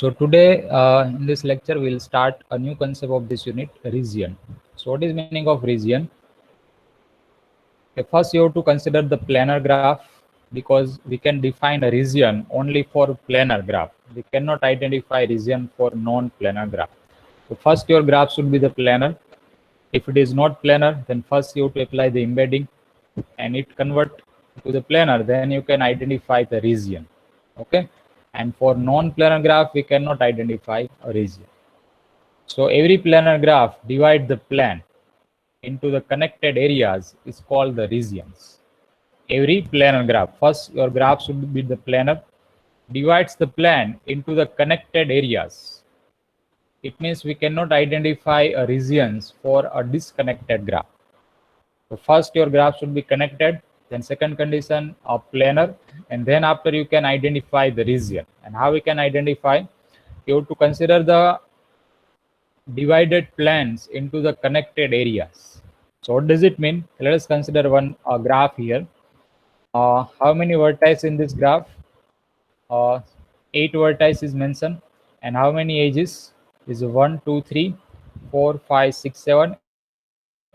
So today in this lecture we'll start a new concept of this unit, region. So what is meaning of region? Okay, first you have to consider the planar graph, because we can define a region only for planar graph. We cannot identify region for non-planar graph. So first your graph should be the planar. If it is not planar, then first you have to apply the embedding and it convert to the planar, then you can identify the region. Okay, and for non-planar graph we cannot identify a region. So every planar graph divide the plane into the connected areas is called the regions. Every planar graph, first your graph should be the planar, divides the plane into the connected areas. It means we cannot identify a regions for a disconnected graph. So first your graph should be connected, then second condition a planar, and then after you can identify the region. And how we can identify? You have to consider the divided planes into the connected areas. So what does it mean? Let us consider one graph here. How many vertices in this graph? 8 vertices is mentioned. And how many edges? Is 1, 2, 3, 4, 5, 6, 7,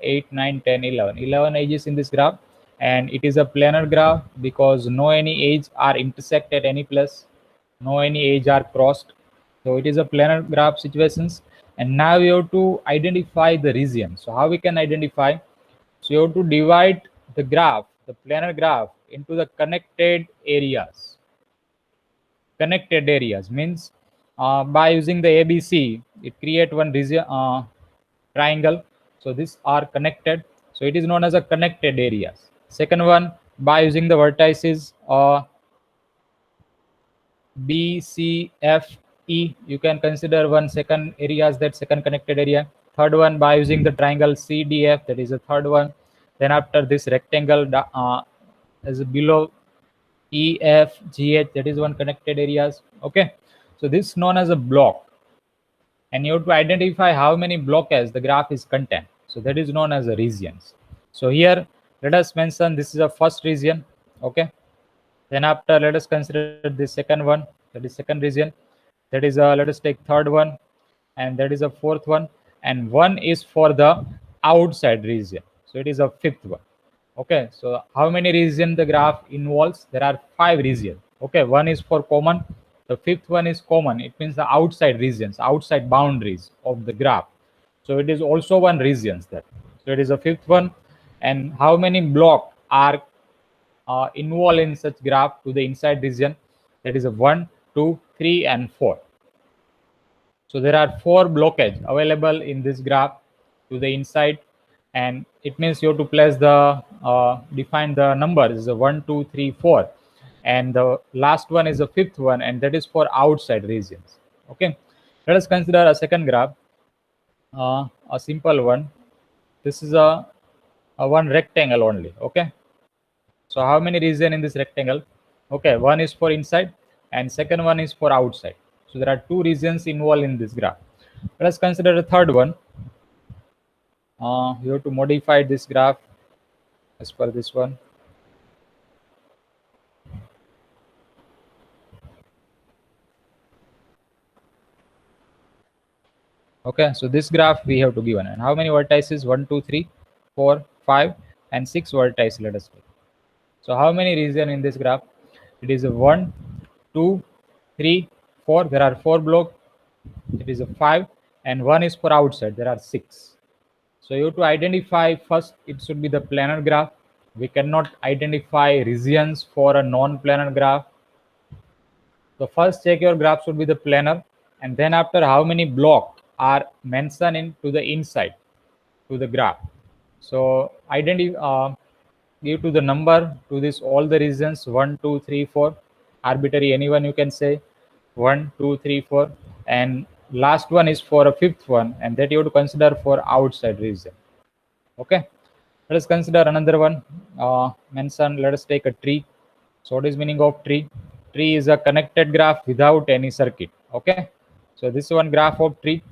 8, 9, 10, 11. 11 edges in this graph. And it is a planar graph because no any edge are intersect at any place. No any edge are crossed. So it is a planar graph situations. And now we have to identify the region. So how we can identify? So you have to divide the graph, the planar graph, into the connected areas. Connected areas means by using the ABC, it create one region triangle. So these are connected. So it is known as a connected areas. Second one, by using the vertices B, C, F, E, you can consider one second areas, that second connected area. Third one, by using the triangle C, D, F, that is the third one. Then after this rectangle is below E, F, G, H, that is one connected areas. Okay, so this is known as a block, and you have to identify how many blockades the graph is content. So that is known as a regions. So here let us mention this is a first region. Okay, then after let us consider the second one, that is second region. That is let us take third one, and that is a fourth one, and one is for the outside region. So it is a fifth one. Okay, so how many region the graph involves? There are 5 regions. Okay, one is for common, the fifth one is common. It means the outside regions, outside boundaries of the graph. So it is also one regions there. So it is a fifth one. And how many block are involved in such graph to the inside region? That is a 1, 2, 3, and 4. So there are 4 blockage available in this graph to the inside, and it means you have to place the define the numbers 1, 2, 3, 4, and the last one is the fifth one, and that is for outside regions. Okay, let us consider a second graph, a simple one. This is a one rectangle only. Okay, so how many region in this rectangle? Okay, one is for inside and second one is for outside. So there are 2 regions involved in this graph. Let us consider the third one. You have to modify this graph as per this one. Okay, so this graph we have to given, and how many vertices? 1, 2, 3, 4, 5, and 6 vertices. Let us take. So how many region in this graph? It is a 1, 2, 3, 4. There are 4 blocks. It is a 5, and one is for outside. There are 6. So you have to identify first. It should be the planar graph. We cannot identify regions for a non-planar graph. So first check your graph should be the planar, and then after how many blocks are mentioned into the inside to the graph. So identify give to the number to this all the regions 1, 2, 3, 4, arbitrary anyone you can say 1, 2, 3, 4, and last one is for a fifth one, and that you have to consider for outside region. Okay, let us consider another one. Mention, let us take a tree. So what is meaning of tree? Tree is a connected graph without any circuit. Okay, so this one graph of tree.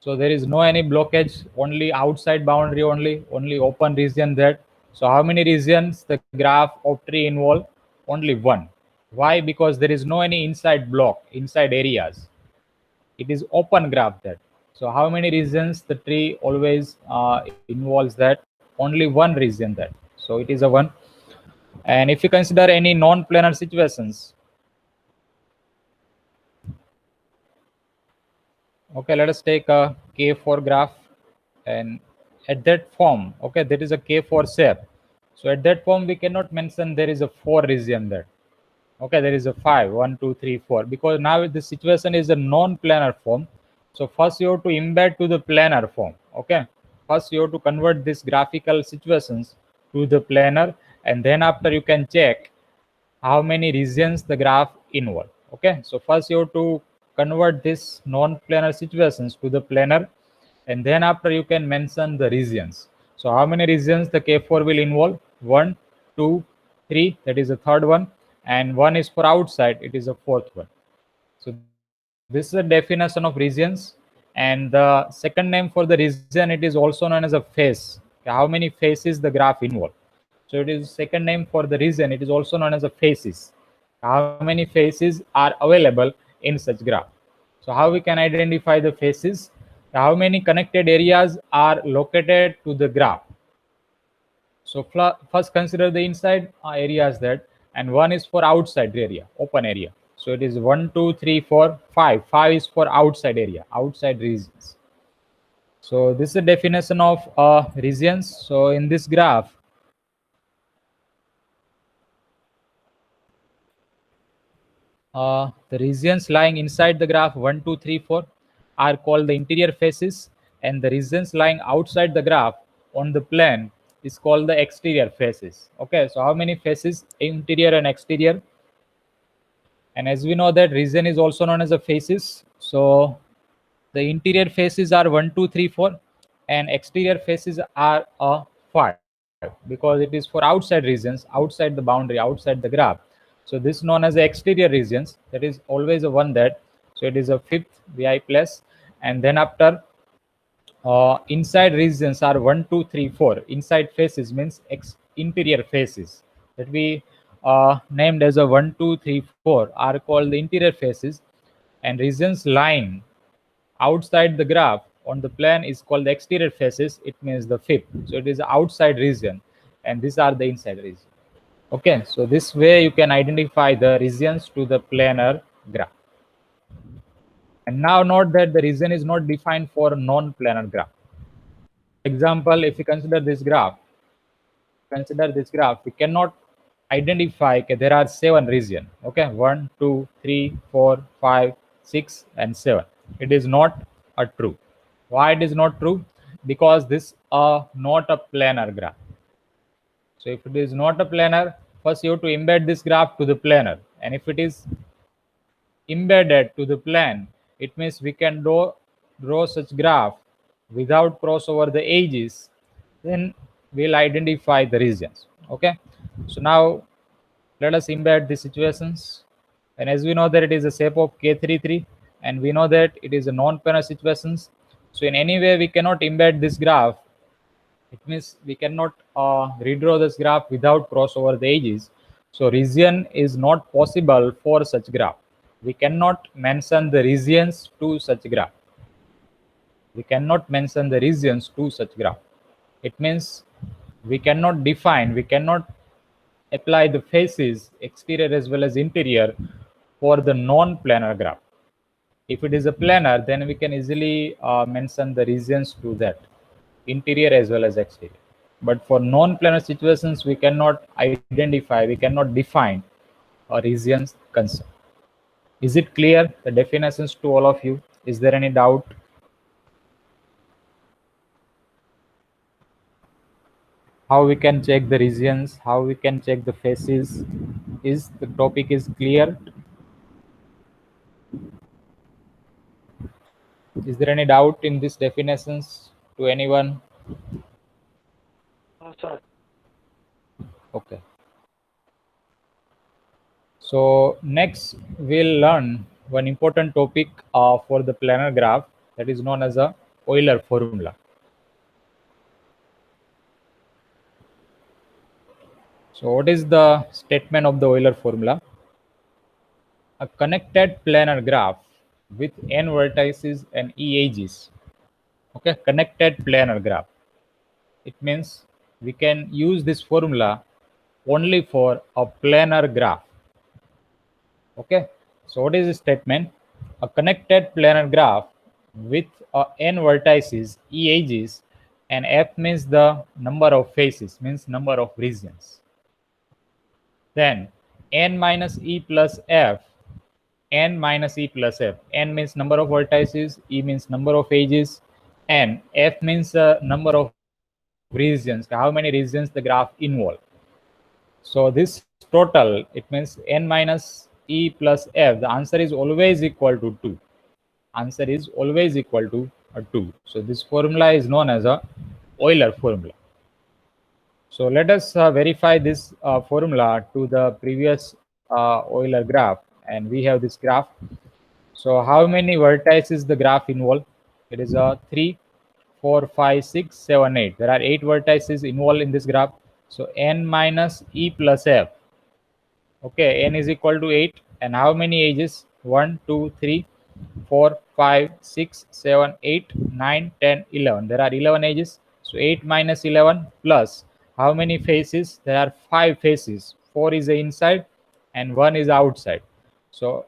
So there is no any blockage, only outside boundary, only open region there. So how many regions the graph of tree involve? Only one. Why? Because there is no any inside block, inside areas. It is open graph that. So how many regions? The tree always involves that only one region that. So it is a one. And if you consider any non-planar situations, okay, let us take a K4 graph, and at that form, okay, there is a K4 shape. So at that form, we cannot mention there is a 4 region there. Okay, there is a 5, 1, 2, 3, 4, because now the situation is a non-planar form. So first you have to embed to the planar form. Okay, first you have to convert these graphical situations to the planar, and then after you can check how many regions the graph involve. Okay, so first you have to convert this non-planar situations to the planar, and then after you can mention the regions. So how many regions the K4 will involve? 1, 2, 3, that is the third one, and 1 is for outside, it is the fourth one. So this is the definition of regions, and the second name for the region, it is also known as a face. How many faces the graph involve? So it is second name for the region, it is also known as a faces. How many faces are available in such graph? So how we can identify the faces? How many connected areas are located to the graph? So first consider the inside areas that, and one is for outside area, open area. So it is 1, 2, 3, 4, 5. 5 is for outside area, outside regions. So this is the definition of regions. So in this graph, the regions lying inside the graph 1, 2, 3, 4 are called the interior faces, and the regions lying outside the graph on the plane is called the exterior faces. Okay, so how many faces? Interior and exterior. And as we know that region is also known as a faces. So the interior faces are 1, 2, 3, 4, and exterior faces are 5, because it is for outside regions, outside the boundary, outside the graph. So this known as the exterior regions, that is always a one that. So it is a fifth vi plus, and then after inside regions are 1, 2, 3, 4. Inside faces means interior faces that we named as a 1, 2, 3, 4 are called the interior faces, and regions lying outside the graph on the plane is called the exterior faces. It means the fifth. So it is outside region, and these are the inside region. Okay, so this way you can identify the regions to the planar graph. And now note that the region is not defined for non-planar graph. Example, if you consider this graph, we cannot identify, okay, there are 7 regions. Okay, 1, 2, 3, 4, 5, 6, and 7. It is not a true. Why it is not true? Because this not a planar graph. So if it is not a planar, first you have to embed this graph to the planar, and if it is embedded to the plane, it means we can draw such graph without cross over the edges, then we'll identify the regions. Okay, so now let us embed the situations, and as we know that it is a shape of K33, and we know that it is a non-planar situations. So in any way we cannot embed this graph. It means we cannot redraw this graph without cross over the edges. So region is not possible for such graph. We cannot mention the regions to such graph. We cannot mention the regions to such graph. It means we cannot define, we cannot apply the faces, exterior as well as interior, for the non-planar graph. If it is a planar, then we can easily mention the regions to that, interior as well as exterior. But for non-planar situations, we cannot identify, we cannot define a regions concern. Is it clear, the definitions to all of you? Is there any doubt? How we can check the regions, how we can check the faces? Is the topic is clear? Is there any doubt in these definitions to anyone? Sir. Okay. So next we'll learn one important topic for the planar graph, that is known as a Euler formula. So what is the statement of the Euler formula? a connected planar graph with n vertices and e edges. Okay, connected planar graph. It means we can use this formula only for a planar graph. Okay, so what is the statement? A connected planar graph with n vertices, e edges, and f means the number of faces, means number of regions. Then n minus e plus f, n minus e plus f. N means number of vertices, e means number of edges, and f means number of regions, how many regions the graph involve. So this total, it means n minus e plus f, the answer is always equal to 2. Answer is always equal to 2. So this formula is known as a Euler formula. So let us verify this formula to the previous Euler graph, and we have this graph. So how many vertices the graph involve? It is 3, 4, 5, 6, 7, 8. There are 8 vertices involved in this graph. So n minus e plus f. Okay, n is equal to 8. And how many edges? 1, 2, 3, 4, 5, 6, 7, 8, 9, 10, 11. There are 11 edges. So 8 minus 11 plus how many faces? There are 5 faces. 4 is the inside and 1 is outside. So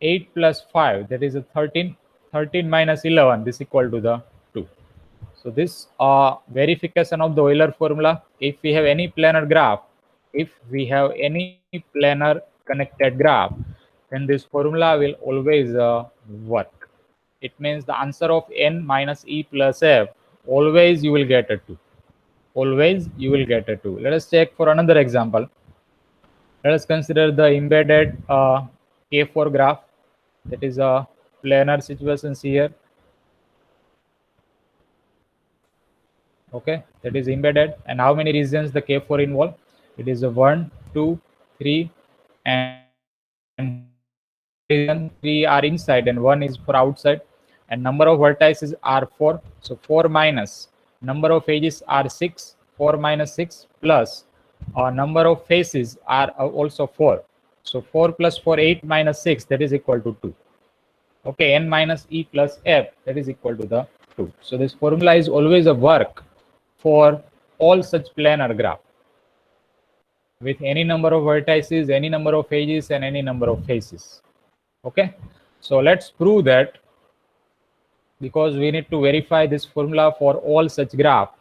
8 plus 5, that is a 13. 13 minus 11, this equal to the 2. So this verification of the Euler formula, if we have any planar graph, if we have any planar connected graph, then this formula will always work. It means the answer of n minus e plus f, always you will get a 2. Always you will get a 2. Let us check for another example. Let us consider the embedded K4 graph. That is a planar situations here. Okay, that is embedded. And how many regions the K4 involve? It is a 1, 2, 3, and 3 are inside and 1 is for outside. And number of vertices are 4. So 4 minus number of edges are 6. 4 minus 6 plus number of faces are also 4. So 4 plus 4, 8 minus 6, that is equal to 2. Okay, n minus e plus f, that is equal to the 2. So this formula is always a work for all such planar graph with any number of vertices, any number of edges, and any number of faces. Okay, so let's prove that, because we need to verify this formula for all such graph.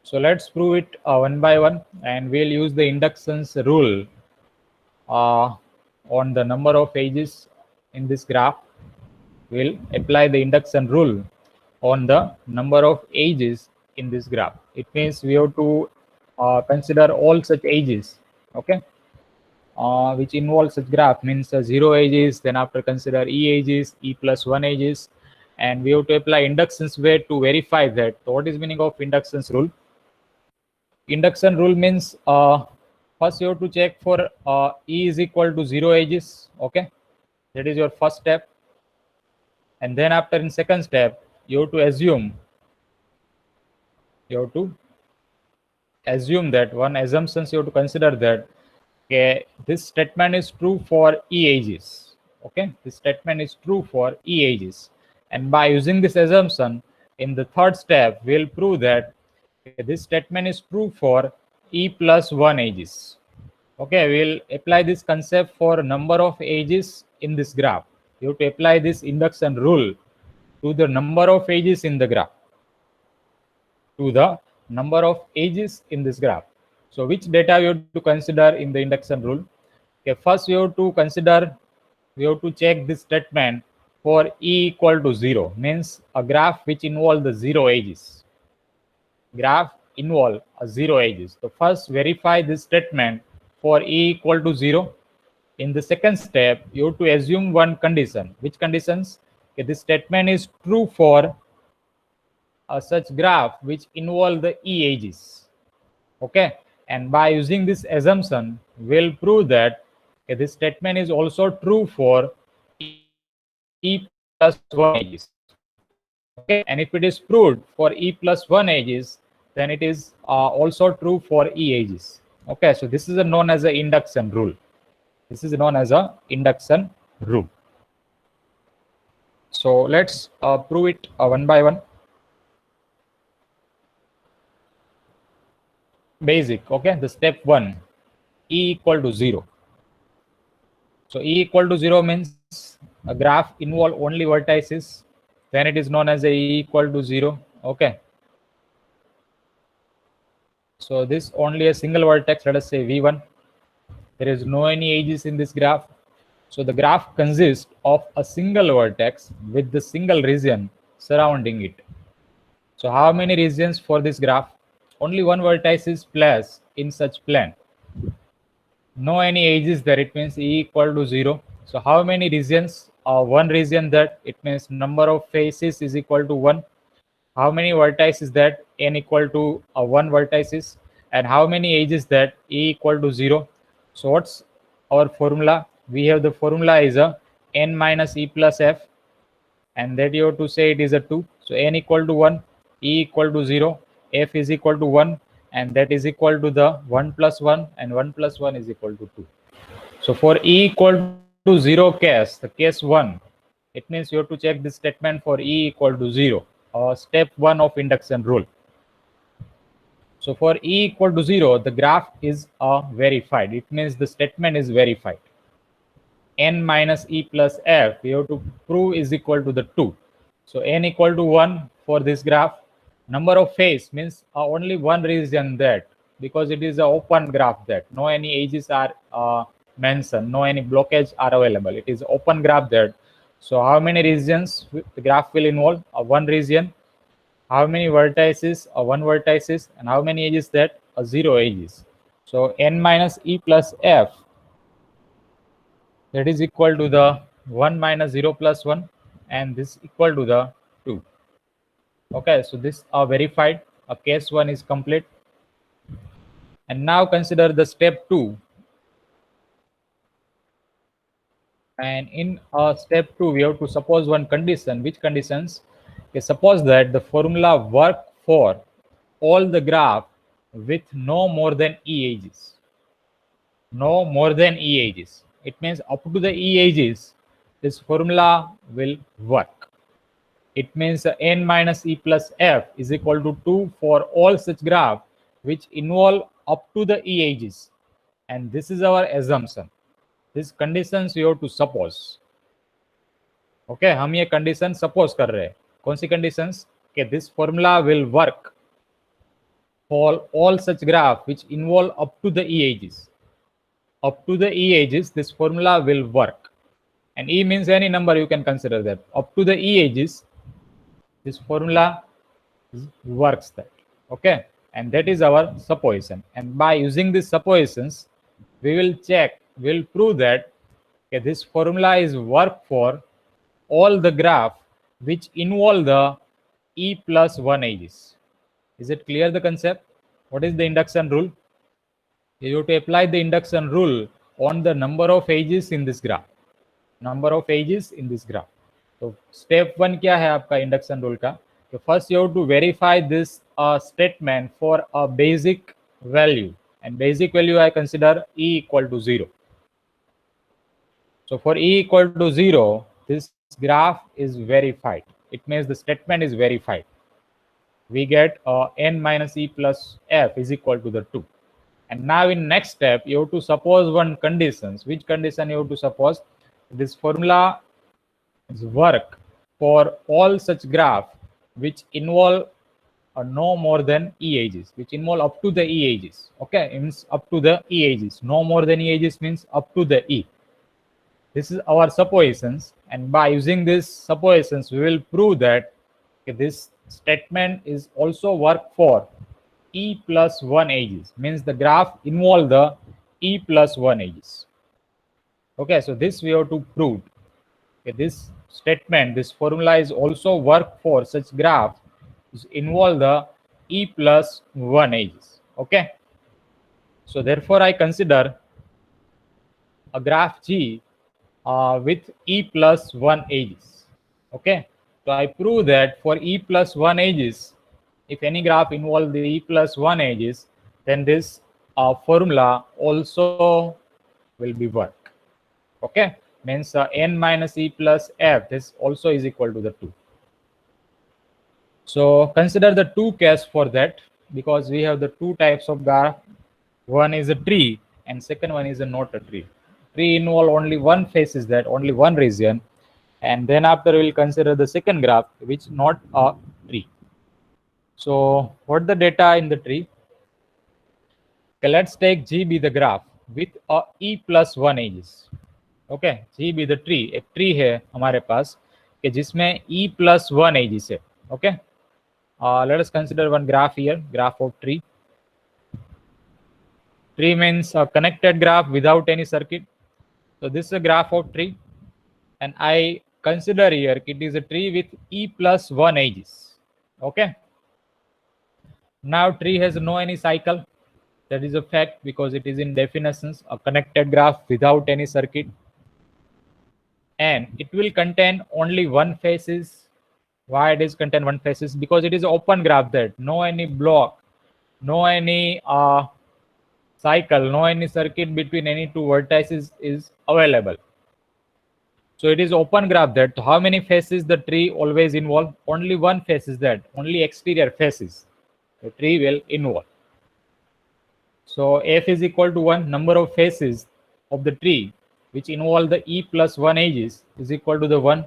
So let's prove it one by one, and we'll use the inductions rule on the number of edges in this graph. We'll apply the induction rule on the number of edges in this graph. It means we have to consider all such edges, okay, which involve such graph, means 0 edges, then after consider e edges, e plus 1 edges, and we have to apply inductions way to verify that. So what is meaning of inductions rule? Induction rule means first you have to check for e is equal to 0 edges, okay, that is your first step. And then after, in second step, you have to assume that one assumptions you have to consider that, okay, this statement is true for e edges. Okay, this statement is true for e edges. And by using this assumption, in the third step, we'll prove that this statement is true for e plus 1 edges. Okay, we'll apply this concept for number of edges in this graph. You have to apply this induction rule to the number of edges in the graph. To the number of edges in this graph. So which data we have to consider in the induction rule? Okay, first we have to check this statement for e equal to 0, means a graph which involves the 0 edges. Graph involve a 0 edges. So first verify this statement for e equal to 0. In the second step, you have to assume one condition. Which conditions? Okay, this statement is true for such graph which involve the e edges. Okay, and by using this assumption, we'll prove that this statement is also true for e plus 1 edges. Okay, and if it is proved for e plus 1 edges, then it is also true for e edges. Okay, so this is known as the induction rule. This is known as a induction rule. So let's prove it one by one. Basic, okay, the step 1, E equal to 0. So E equal to 0 means a graph involve only vertices, then it is known as a E equal to 0, okay. So this only a single vertex, let us say V1. There is no any edges in this graph. So the graph consists of a single vertex with the single region surrounding it. So how many regions for this graph? Only one vertex is placed in such plane. No any edges there, it means E equal to 0. So how many regions? One region, that it means number of faces is equal to 1. How many vertices that? N equal to 1 vertices. And how many edges that? E equal to 0. So what's our formula? We have the formula is a n minus e plus f, and that you have to say it is a 2. So n equal to 1, e equal to 0, f is equal to 1, and that is equal to the 1 plus 1, and 1 plus 1 is equal to 2. So for e equal to 0 case, the case 1, it means you have to check this statement for e equal to 0, or step 1 of induction rule. So for e equal to 0, the graph is verified. It means the statement is verified. N minus e plus f, we have to prove is equal to the 2. So n equal to 1 for this graph. Number of face means only one region that, because it is an open graph, that no any edges are mentioned, no any blockage are available. It is open graph that. So how many regions the graph will involve? One region. How many vertices? One vertices. And how many edges that? 0 edges. So n minus e plus f, that is equal to the 1 minus 0 plus 1, and this equal to the 2. Okay, so this are verified. Case 1 is complete. And now consider the step 2. And in step 2, we have to suppose one condition. Which conditions? Okay, suppose that the formula work for all the graph with no more than e edges. No more than e edges. It means up to the e edges, this formula will work. It means n minus e plus f is equal to 2 for all such graph which involve up to the e edges. And this is our assumption. These conditions you have to suppose. Okay, हम ये condition suppose कर रहे हैं. कौन सी conditions? कि this formula will work for all such graph which involve up to the e edges. Up to the e edges, this formula will work. And e means any number, you can consider that. Up to the e edges, this formula works that. Okay, and that is our supposition. And by using these suppositions, we will check, we will prove that okay, this formula is work for all the graph which involve the e plus 1 edges. Is it clear the concept? What is the induction rule? You have to apply the induction rule on the number of edges in this graph. Number of edges in this graph. So step 1 क्या है आपका induction rule का? So first you have to verify this statement for a basic value, and basic value I consider e equal to 0. So for e equal to 0, this graph is verified. It means the statement is verified. We get n minus e plus f is equal to the 2. And now in next step, you have to suppose one conditions. Which condition you have to suppose? This formula is work for all such graph which involve no more than e edges, which involve up to the e edges. Okay, it means up to the e edges. No more than e edges means up to the e. This is our suppositions, and by using these suppositions, we will prove that okay, this statement is also work for e plus 1 edges, means the graph involve the e plus 1 edges. Okay, so this we have to prove. Okay, this statement, this formula is also work for such graph is involve the e plus 1 edges. Okay, so therefore I consider a graph G with e plus 1 edges. Okay, so I prove that for e plus 1 edges, if any graph involve the e plus 1 edges, then this formula also will be work. Okay, means n minus e plus f, this also is equal to the 2. So consider the two case for that, because we have the two types of graph. One is a tree and second one is a not a tree. Tree involve only one face, is that only one region, and then after we'll consider the second graph which not a tree. So what the data in the tree? Okay, let's take G be the graph with a e plus 1 edges. Okay, G be the tree, एक tree है हमारे पास कि जिसमें e plus 1 edges है. Okay, let us consider one graph here, graph of tree. Tree means a connected graph without any circuit. So this is a graph of tree, and I consider here it is a tree with e plus 1 edges. Okay, now tree has no any cycle. That is a fact because it is in definitions a connected graph without any circuit, and it will contain only one faces. Why it is contain one faces? Because it is open graph, that no any block, no any cycle, no any circuit between any two vertices is available. So it is open graph, that how many faces the tree always involve? Only one face is that, only exterior faces the tree will involve. So f is equal to 1, number of faces of the tree which involve the e plus 1 edges is equal to the 1.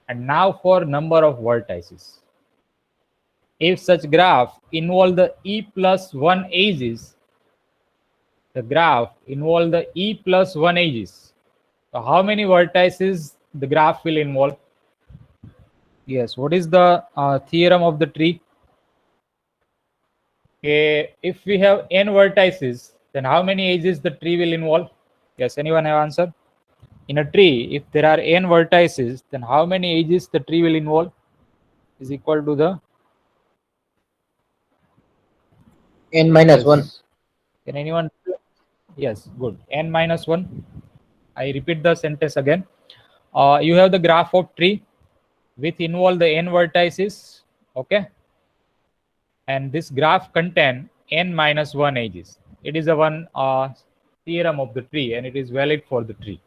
And now for number of vertices. If such graph involve the e plus 1 edges, the graph involve the e plus 1 edges. So how many vertices the graph will involve? Yes, what is the theorem of the tree? Okay, if we have n vertices, then how many edges the tree will involve? Yes, anyone have answer? In a tree, if there are n vertices, then how many edges the tree will involve? Is equal to the n minus 1. Can anyone? Yes, good. N minus 1. I repeat the sentence again. You have the graph of tree with involve the n vertices. Okay. And this graph contain n minus 1 edges. It is a one theorem of the tree and it is valid for the tree.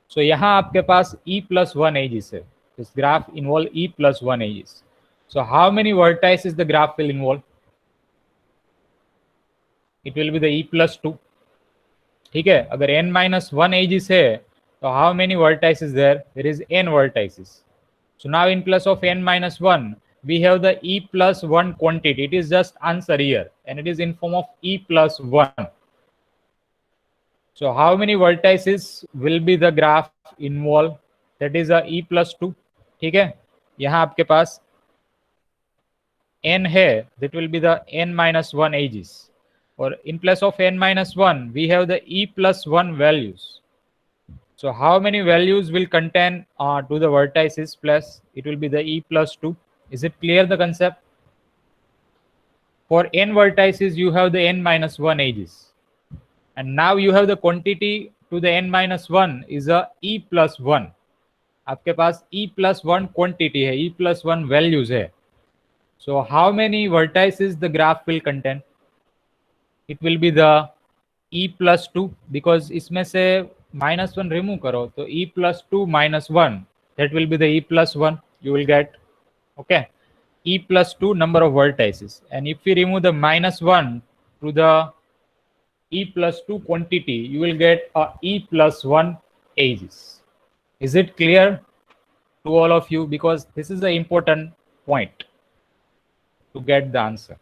So यहाँ आपके पास e plus 1 edges है. This graph involve e plus 1 edges. So how many vertices the graph will involve? It will be the e plus 2. ठीक है, अगर n minus 1 edges है, so how many vertices there? There is n vertices. So now in place of n minus 1, we have the e plus 1 quantity. It is just answer here, and it is in form of e plus 1. So how many vertices will be the graph involved? That is a e plus 2. ठीक है, यहाँ आपके पास n है, that will be the n minus 1 edges. Or in place of n minus 1, we have the e plus 1 values. So how many values will contain to the vertices plus? It will be the e plus 2. Is it clear the concept? For n vertices, you have the n minus 1 edges. And now you have the quantity to the n minus 1 is a e plus 1. आपके पास e plus 1 quantity है, e plus 1 values है. So how many vertices the graph will contain? It will be the e plus 2, because इसमें से minus 1 remove करो तो e plus 2 minus 1, that will be the e plus 1 you will get. Okay, e plus 2 number of vertices, and if we remove the minus 1 to the e plus 2 quantity, you will get a e plus 1 edges. Is it clear to all of you? Because this is an important point to get the answer,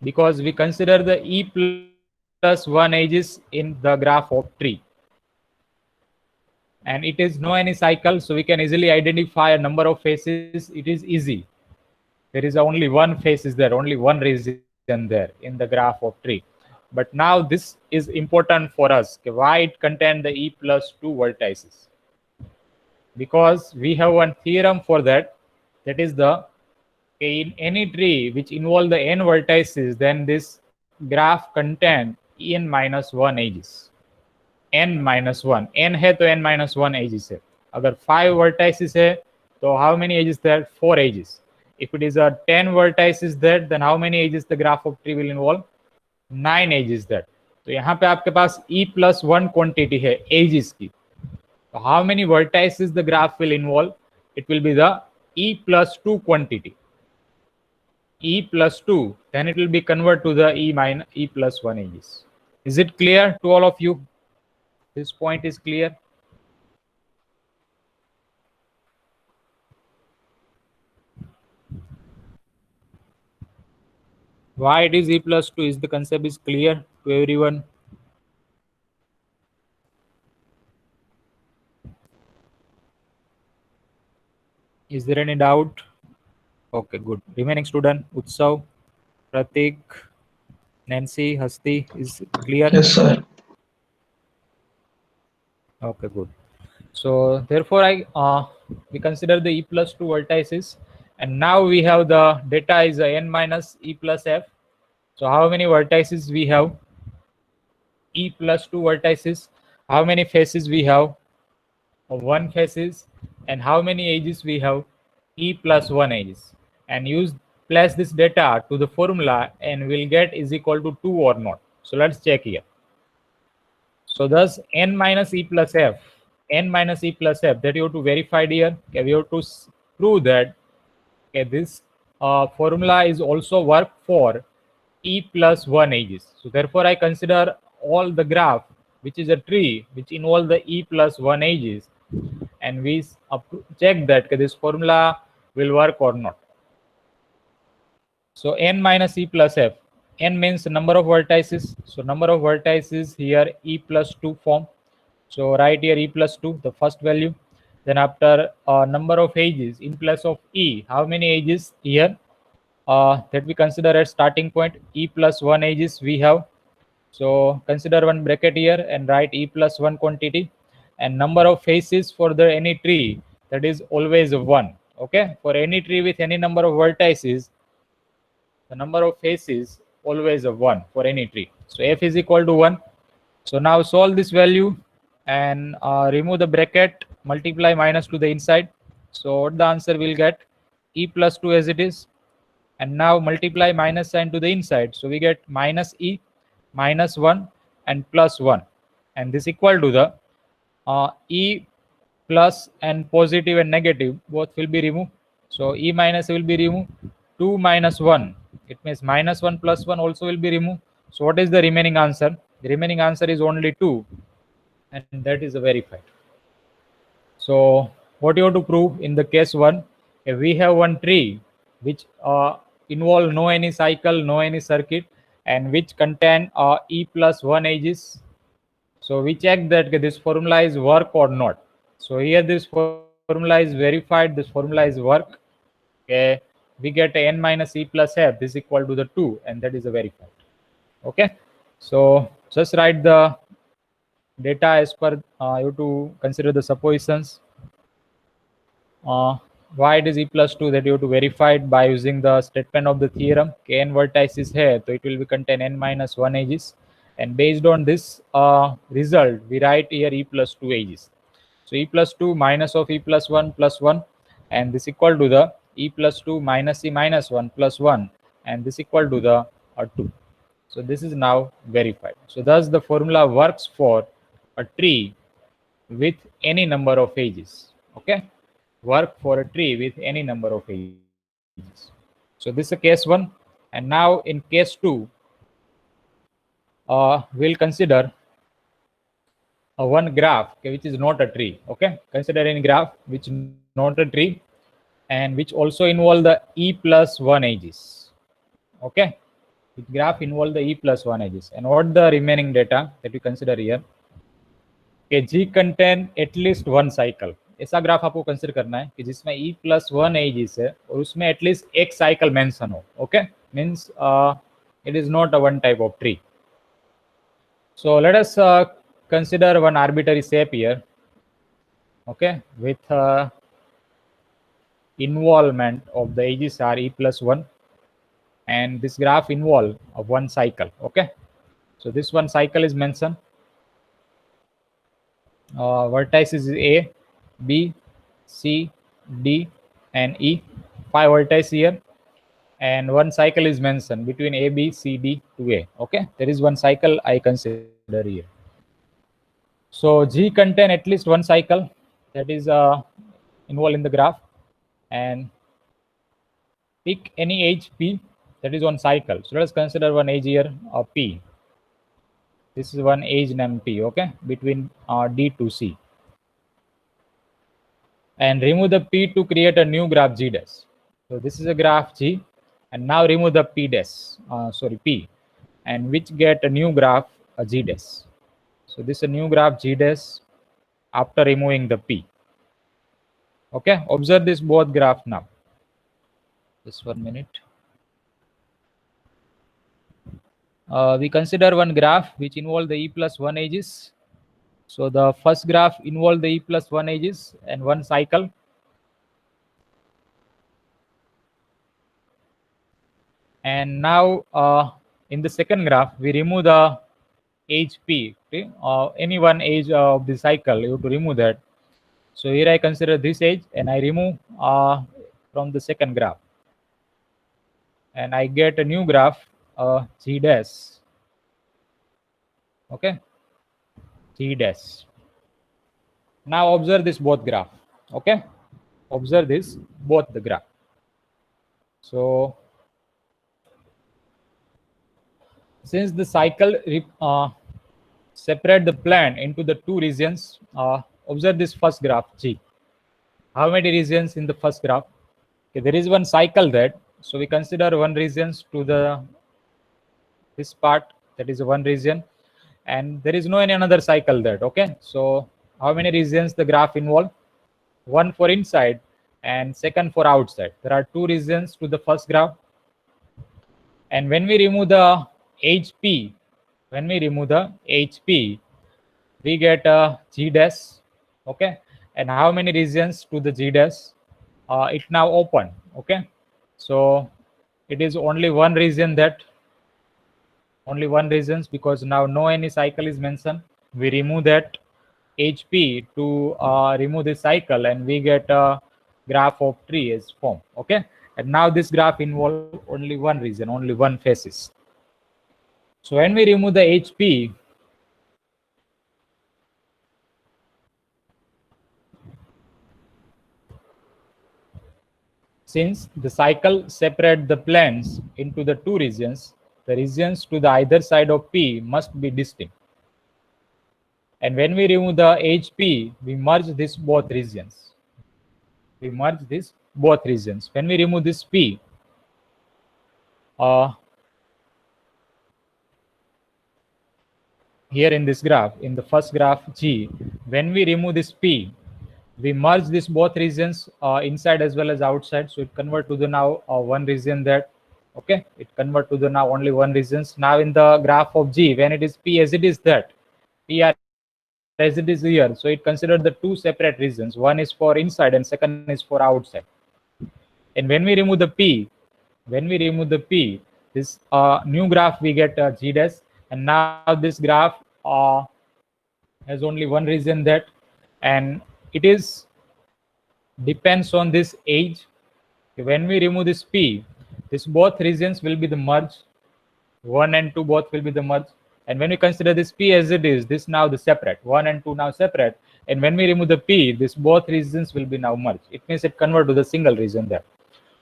because we consider the e plus 1 edges in the graph of tree, and it is no any cycle, so we can easily identify a number of faces. It is easy. There is only one face is there, only one region there in the graph of tree. But now this is important for us. Okay, why it contain the e plus 2 vertices? Because we have one theorem for that. That is the, in any tree which involve the n vertices, then this graph contain n minus 1 edges. n minus 1, n है तो n minus 1 edges है. अगर 5 vertices है तो how many edges there? 4 edges. If it is a 10 vertices there, then how many edges the graph of tree will involve? 9 edges there. तो यहाँ पे आपके पास e plus 1 quantity है edges की. How many vertices the graph will involve? It will be the E plus 2 quantity. E plus 2, then it will be converted to the E minus E plus 1 edges. Is it clear to all of you? This point is clear? Why it is E plus 2? Is the concept is clear to everyone? Is there any doubt? Okay, good. Remaining student, Utsav, Pratik, Nancy, Hasti, is clear? Yes, sir. Okay, good. So therefore, we consider the E plus 2 vertices, and now we have the data is a n minus E plus f. So how many vertices we have? E plus 2 vertices. How many faces we have? One faces. And how many edges we have? E plus 1 edges. And use place this data to the formula, and we'll get is equal to 2 or not. So let's check here. So thus n minus E plus f, n minus E plus f, that you have to verify here. Okay, we have to prove that, okay, this formula is also work for E plus 1 edges. So therefore I consider all the graph which is a tree which involve the E plus 1 edges, and we check that, okay, this formula will work or not. So n minus E plus f, n means number of vertices. So number of vertices here E plus 2 form. So write here E plus 2, the first value. Then after number of edges in place of E, how many edges here? That we consider as starting point, E plus 1 edges we have. So consider one bracket here and write E plus 1 quantity, and number of faces for the any tree, that is always 1. Okay, for any tree with any number of vertices, the number of faces always 1 for any tree. So f is equal to 1. So now solve this value and remove the bracket, multiply minus to the inside. So what the answer will get? E plus 2 as it is, and now multiply minus sign to the inside. So we get minus E minus 1 and plus 1, and this equal to the E plus and positive and negative both will be removed. So E minus will be removed. 2 minus 1, it means minus 1 plus 1 also will be removed. So what is the remaining answer? The remaining answer is only 2, and that is verified. So what you have to prove in the case 1, if we have one tree which involve no any cycle, no any circuit, and which contain E plus 1 edges. So we check that, okay, this formula is work or not. So here this formula is verified, this formula is work. Okay, we get a n minus E plus f, this is equal to the 2, and that is a verified. Okay, so just write the data as per you have to consider the suppositions. Why it is E plus 2, that you have to verify it by using the statement of the theorem. K n vertices here, so it will be contain n minus 1 edges, and based on this result we write here E plus 2 edges. So E plus 2 minus of E plus 1 plus 1, and this equal to the E plus 2 minus E minus 1 plus 1, and this equal to the 2. So this is now verified. So thus the formula works for a tree with any number of edges. Okay, work for a tree with any number of edges. So this is a case 1, and now in case 2 we'll consider one graph, okay, which is not a tree. Okay, consider any graph which is not a tree and which also involve the E plus 1 edges. Okay, the graph involve the E plus 1 edges, and what the remaining data that we consider here? Okay, G contain at least one cycle. ऐसा graph आपको consider करना है कि जिसमें E plus 1 edges है और उसमें at least एक साइकिल मेंशन हो. Okay, means it is not a one type of tree. So let us consider one arbitrary shape here. Okay, with involvement of the edges are E plus 1, and this graph involve of one cycle. Okay, so this one cycle is mentioned. Vertices is A, B, C, D, and E. 5 vertices here, and one cycle is mentioned between A, B, C, D to A. Okay, there is one cycle I consider here. So G contain at least one cycle that is involved in the graph, and pick any age P that is one cycle. So let us consider one age here P. This is one age named P, okay, between D to C. And remove the P to create a new graph G dash. So this is a graph G, and now remove the P dash, P, and which get a new graph G dash. So this is a new graph G dash after removing the P. Okay, observe this both graph now. Just 1 minute. We consider one graph which involve the E plus 1 edges. So the first graph involve the E plus 1 edges and one cycle. And now in the second graph, we remove the age P, okay? Any one age of the cycle, you have to remove that. So here I consider this age and I remove from the second graph. And I get a new graph, G dash. Okay, G dash. Now observe this both graph. Okay, observe this both the graph. So since the cycle separate the plane into the two regions, observe this first graph G. How many regions in the first graph? Okay, there is one cycle that, so we consider one regions to the this part, that is one region, and there is no any another cycle that. Okay, so how many regions the graph involve? One for inside and second for outside. There are two regions to the first graph. And when we remove the HP, we get a G dash. Okay, and how many regions to the G dash? It now open. Okay, so it is only one region, that only one regions, because now no any cycle is mentioned. We remove that HP to remove this cycle, and we get a graph of tree is formed. Okay, and now this graph involve only one region, only one faces. So when we remove the HP, since the cycle separate the planes into the two regions, the regions to the either side of P must be distinct. And when we remove the HP, we merge this both regions. When we remove this P, here in this graph, in the first graph G, when we remove this P, we merge this both regions inside as well as outside. So it convert to the now one region that. Okay, it convert to the now only one regions. Now in the graph of G, when it is P as it is that, P as it is here, so it considered the two separate regions. One is for inside and second is for outside. And when we remove the P, this new graph we get G dash, and now this graph has only one region that, and it is depends on this age. When we remove this P, this both regions will be the merge. 1 and 2 both will be the merge. And when we consider this P as it is, this now the separate. 1 and 2 now separate. And when we remove the P, this both regions will be now merged. It means it convert to the single region there.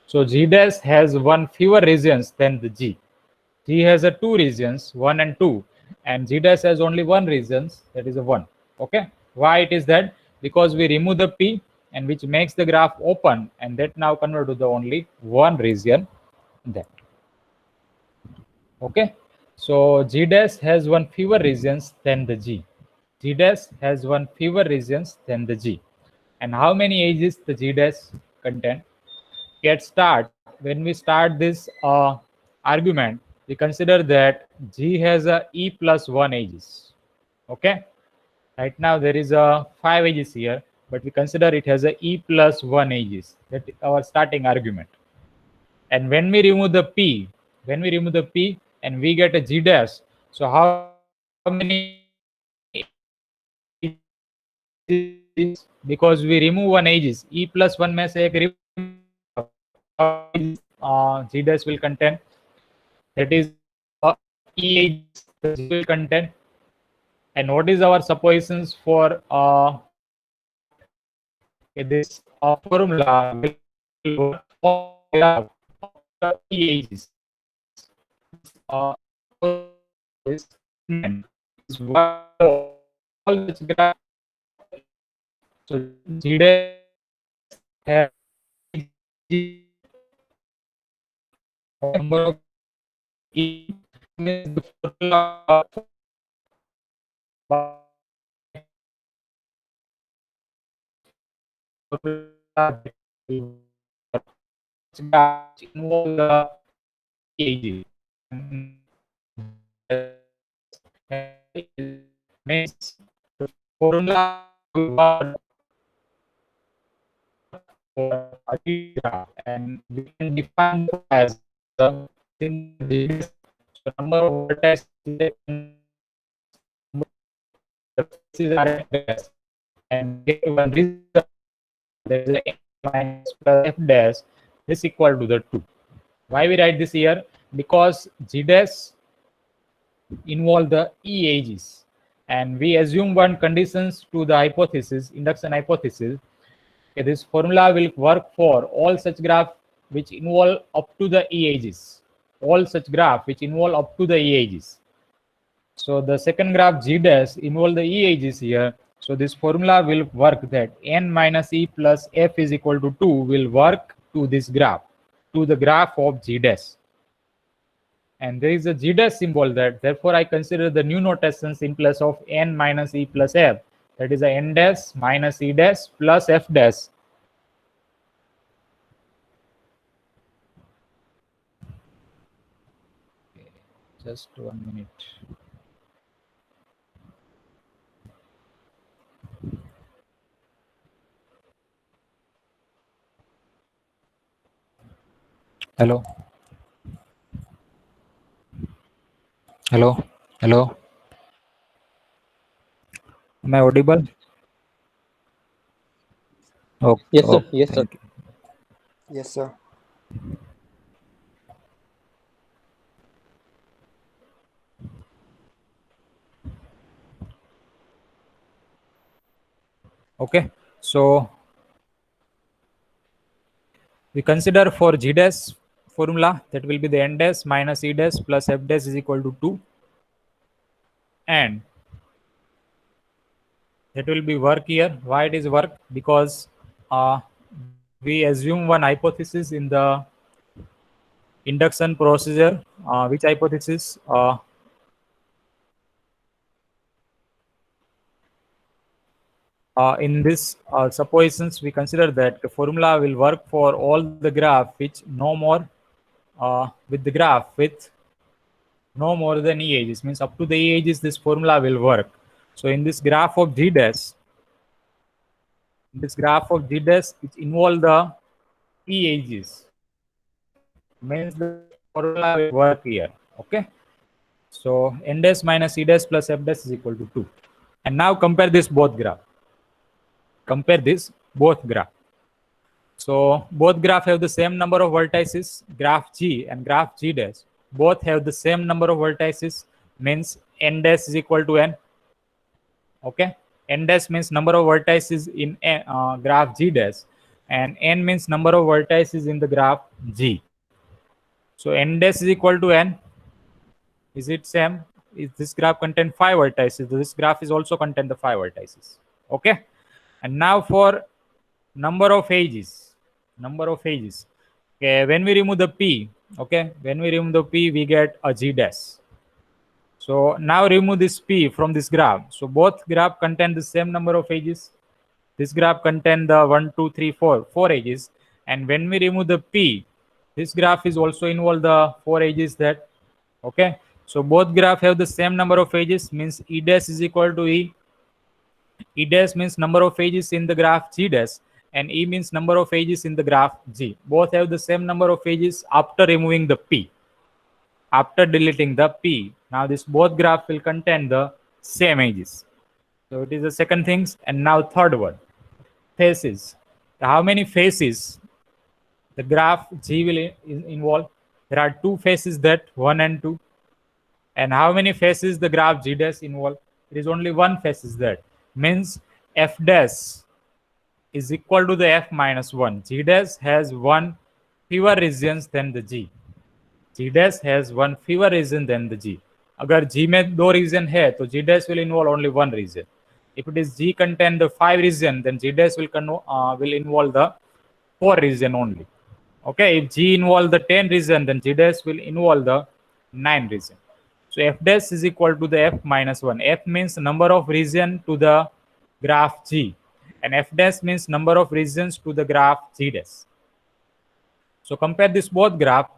So G dash has one fewer regions than the G. G has a two regions, 1 and 2, and G dash has only one regions, that is a 1. Okay, why it is that? Because we remove the P, and which makes the graph open, and that now convert to the only one region that. Okay, so G dash has one fewer regions than the G. G dash has one fewer regions than the G. And how many edges the G dash contain? Get start. When we start this argument, we consider that G has a E plus 1 edges. Okay, right now there is a 5 edges here, but we consider it has a E plus 1 edges. That is our starting argument. And when we remove the P, and we get a G dash, so how many edges? Because we remove one edges, E plus 1 में से एक G dash will contain, that is E edges will contain. And what is our suppositions for this formula will work for graph of the EAGs. This statement is what all this graph. So G dash have number of E means the formula involve the EAG. Means the formula will work for a graph, and we can define the as the so number of vertices the faces are dash, and get one result. There is a n minus plus f dash is equal to the 2. Why we write this here? Because g dash involve the EAGs, and we assume one conditions to the hypothesis, induction hypothesis. Okay, this formula will work for all such graph which involve up to the EAGs. All such graph which involve up to the EAGs. So the second graph G dash involve the EAGs here. So this formula will work that n minus e plus f is equal to 2 will work to this graph, to the graph of G dash. And there is a G dash symbol that, therefore I consider the new notations in place of n minus e plus f. That is a n dash minus e dash plus f dash. Okay, just 1 minute. Hello. Hello. Hello. Am I audible? Okay. Yes, sir. Okay. Yes, sir. Thank you. Yes, sir. Okay. So we consider for G dash formula that will be the n dash minus e dash plus f dash is equal to 2, and that will be work here. Why it is work? Because we assume one hypothesis in the induction procedure. Which hypothesis? In this suppositions, we consider that the formula will work for all the graph which no more with the graph with no more than e ages, means up to the e ages this formula will work. So in this graph of G dash, which involve the e ages, means the formula will work here. Okay, so n dash minus e dash plus f dash is equal to 2. And now compare this both graph. Compare this both graph. So both graph have the same number of vertices, graph G and graph G dash. Both have the same number of vertices, means n dash is equal to n. Okay, n dash means number of vertices in graph G dash, and n means number of vertices in the graph G. So n dash is equal to n. Is it same? Is this graph contain 5 vertices? This graph is also contain the 5 vertices. Okay, and now for number of edges. Okay, when we remove the p, okay, when we remove the p, we get a G dash. So now remove this p from this graph. So both graph contain the same number of edges. This graph contain the 1, 2, 3, 4 edges. And when we remove the p, this graph is also involve the 4 edges that. Okay, so both graph have the same number of edges, means e dash is equal to e. E dash means number of edges in the graph G dash, and e means number of edges in the graph G. Both have the same number of edges after removing the p. After deleting the p, now this both graph will contain the same edges. So it is the second things. And now third one, faces. How many faces the graph G will involve? There are 2 faces, that 1 and 2. And how many faces the graph G dash involve? There is only one face is there. Means f dash is equal to the f minus 1. G dash has one fewer regions than the G. G dash has one fewer region than the G. अगर G में दो region है तो G dash will involve only one region. If it is G contain the 5 region, then G dash will involve the 4 region only. Okay, if G involve the 10 region, then G dash will involve the 9 region. So f dash is equal to the f minus 1. F means number of region to the graph G, and f dash means number of regions to the graph G dash. So compare this both graph.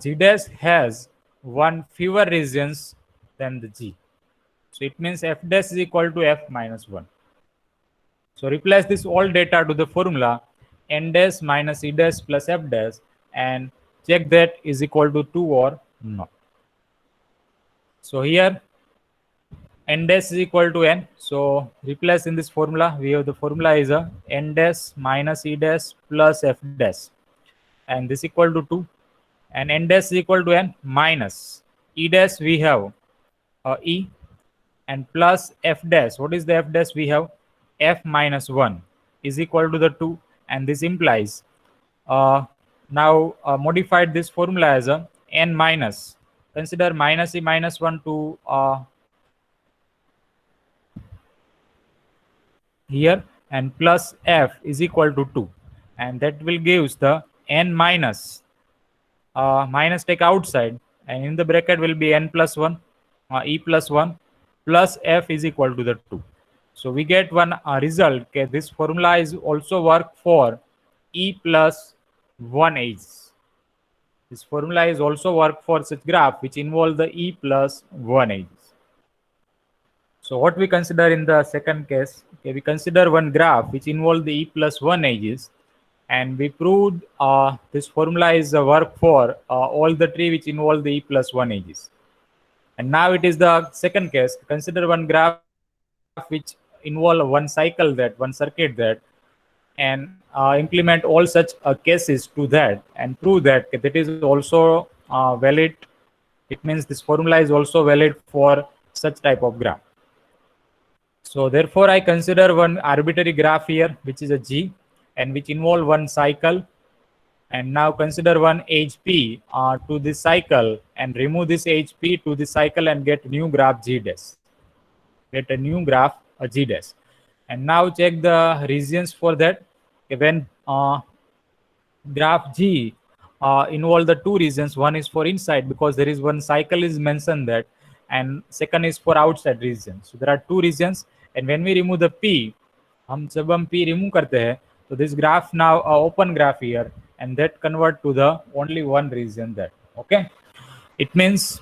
G dash has one fewer regions than the G. So it means f dash is equal to f minus 1. So replace this all data to the formula n dash minus e dash plus f dash and check that is equal to 2 or not. So here n dash is equal to n. So replace in this formula. We have the formula is a n dash minus e dash plus f dash, and this equal to 2, and n dash is equal to n minus e dash. We have e, and plus f dash. What is the f dash? We have f minus 1 is equal to the 2, and this implies now modified this formula as a n minus. Consider minus e minus 1 to here, and plus f is equal to 2, and that will gives the n minus minus take outside, and in the bracket will be n plus 1 e plus 1 plus f is equal to the 2. So we get one result. Okay, this formula is also work for e plus 1 edges. This formula is also work for such graph which involve the e plus 1 edges. So what we consider in the second case, okay, we consider one graph which involve the e plus 1 edges, and we proved this formula is a work for all the tree which involve the e plus 1 edges. And now it is the second case. Consider one graph which involve one cycle, that one circuit, that, and implement all such cases to that and prove that that is also valid. It means this formula is also valid for such type of graph. So therefore I consider one arbitrary graph here which is a G and which involve one cycle, and now consider one HP to this cycle and remove this HP to this cycle and get new graph G dash. Get a new graph G dash, and now check the regions for that. When graph G involve the two regions, one is for inside because there is one cycle is mentioned that, and second is for outside region. So there are two regions, and when we remove the P, जब हम P remove करते हैं, so this graph now open graph here, and that convert to the only one region that. Okay, it means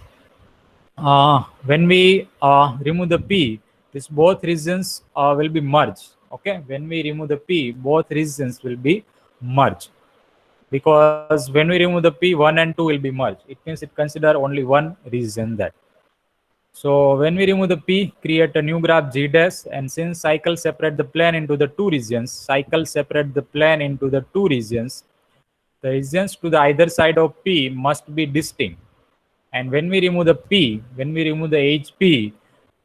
when we remove the P, this both regions will be merged. Okay, when we remove the P, both regions will be merged, because when we remove the P, 1 and 2 will be merged. It means it consider only one region that. So when we remove the P, create a new graph G dash, and since cycle separate the plane into the two regions, cycle separate the plane into the two regions, the regions to the either side of P must be distinct. And when we remove the P, when we remove the HP,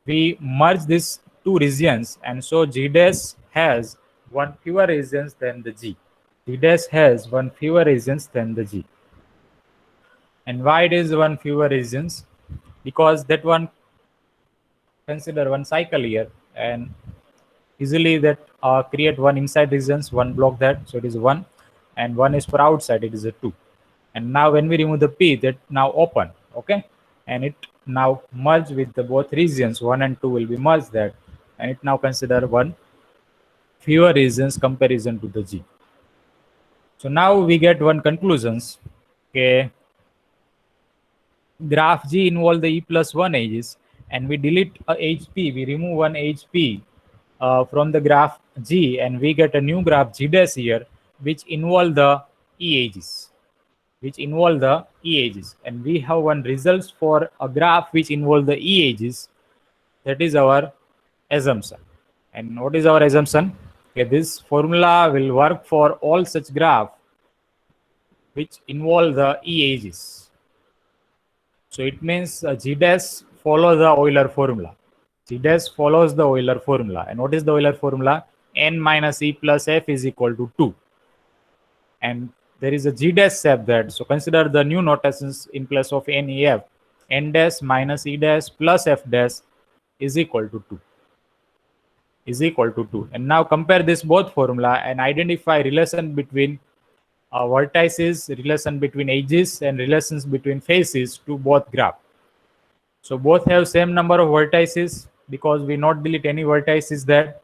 we merge these two regions, and so G dash has one fewer regions than the G. G dash has one fewer regions than the G. And why it is one fewer regions? Because that one, consider one cycle here, and easily that create one inside regions, one block that, so it is 1, and one is for outside, it is a 2. And now when we remove the P, that now open. Okay, and it now merge with the both regions, 1 and 2 will be merged that, and it now consider one fewer regions comparison to the G. So now we get one conclusions. Okay, graph G involve the e plus 1 edges, and we delete a HP, we remove one HP from the graph G, and we get a new graph G dash here which involve the E edges, and we have one results for a graph which involve the E edges. That is our assumption. And what is our assumption? Okay, this formula will work for all such graph which involve the E edges. So it means G dash follow the Euler formula. G dash follows the Euler formula. And what is the Euler formula? N minus E plus F is equal to 2. And there is a G dash step that. So consider the new notations in place of NEF. N dash minus E dash plus F dash is equal to 2. Is equal to 2. And now compare this both formula and identify relation between vertices, relation between edges, and relations between faces to both graph. So both have same number of vertices because we not delete any vertices there.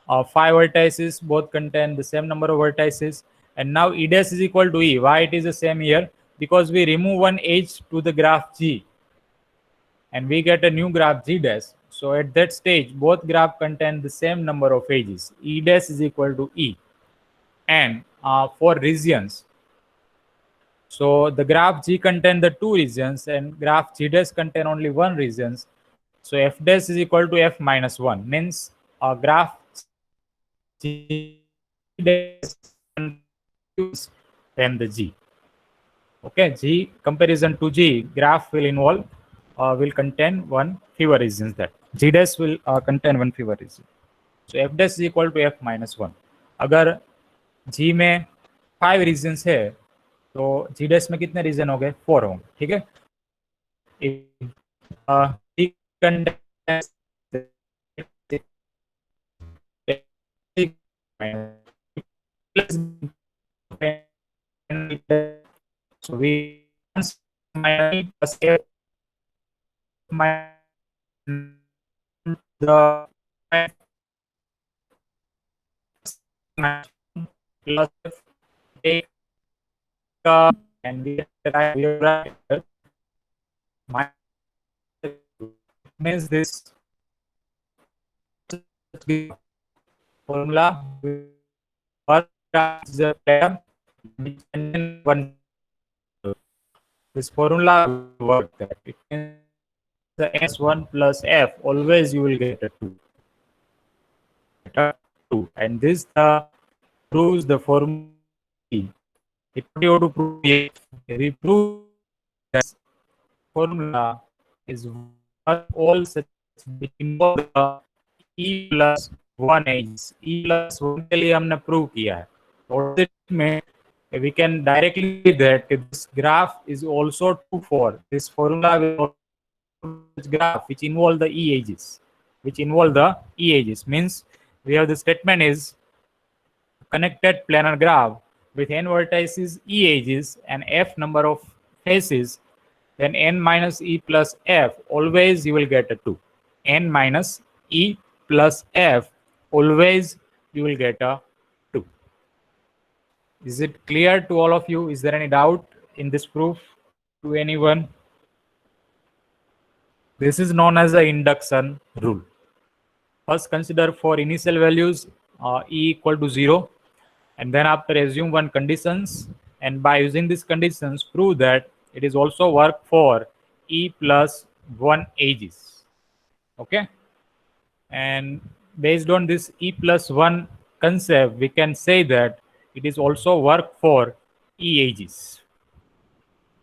5 vertices both contain the same number of vertices, and now E dash is equal to E. Why it is the same here? Because we remove one edge to the graph G and we get a new graph G dash. So at that stage both graph contain the same number of edges. E dash is equal to E. And for regions, so the graph G contain the two regions and graph G dash contain only one regions. So F dash is equal to F minus 1. Means graph G dash than the G. Okay, G comparison to G graph will involve will contain one fewer regions. That G dash will contain one fewer region. So F dash is equal to F minus 1. अगर G में 5 regions है तो G dash में कितने reason हो गए? 4 होंगे. ठीक है. G contains so we plus F the plus F take and we write means this formula work as a player one. This formula work that it means the S1 plus F always you will get a 2. And this proves the formula. It you to prove it. We prove that formula is all such involve the E plus 1 edges. E plus 1 के लिए हमने prove किया है. और में we can directly see that this graph is also true for this formula will graph which involve the E edges. Means we have the statement is connected planar graph with n vertices, E edges, and F number of faces, then n minus E plus F, always you will get a 2. N minus E plus F, always you will get a 2. Is it clear to all of you? Is there any doubt in this proof to anyone? This is known as the induction rule. First consider for initial values E equal to 0, and then after assume one conditions, and by using these conditions prove that it is also work for E plus 1 edges. Okay, and based on this E plus 1 concept we can say that it is also work for E edges.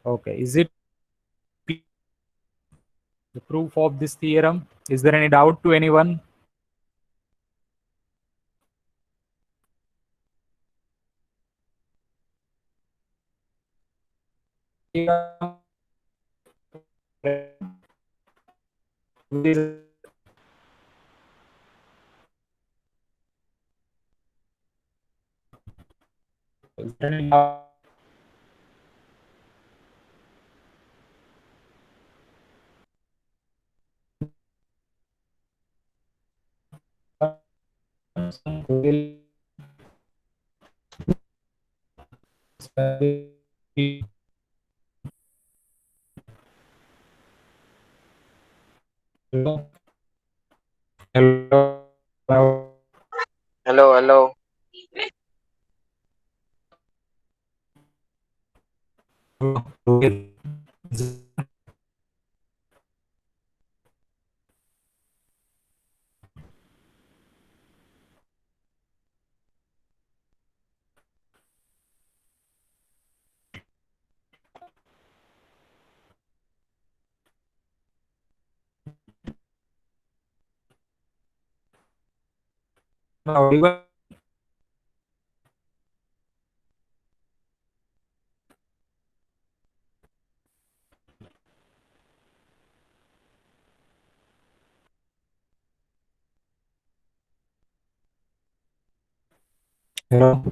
Okay, is it the proof of this theorem? Is there any doubt to anyone? Hello. Hello. Hello, hello. audible? Hello.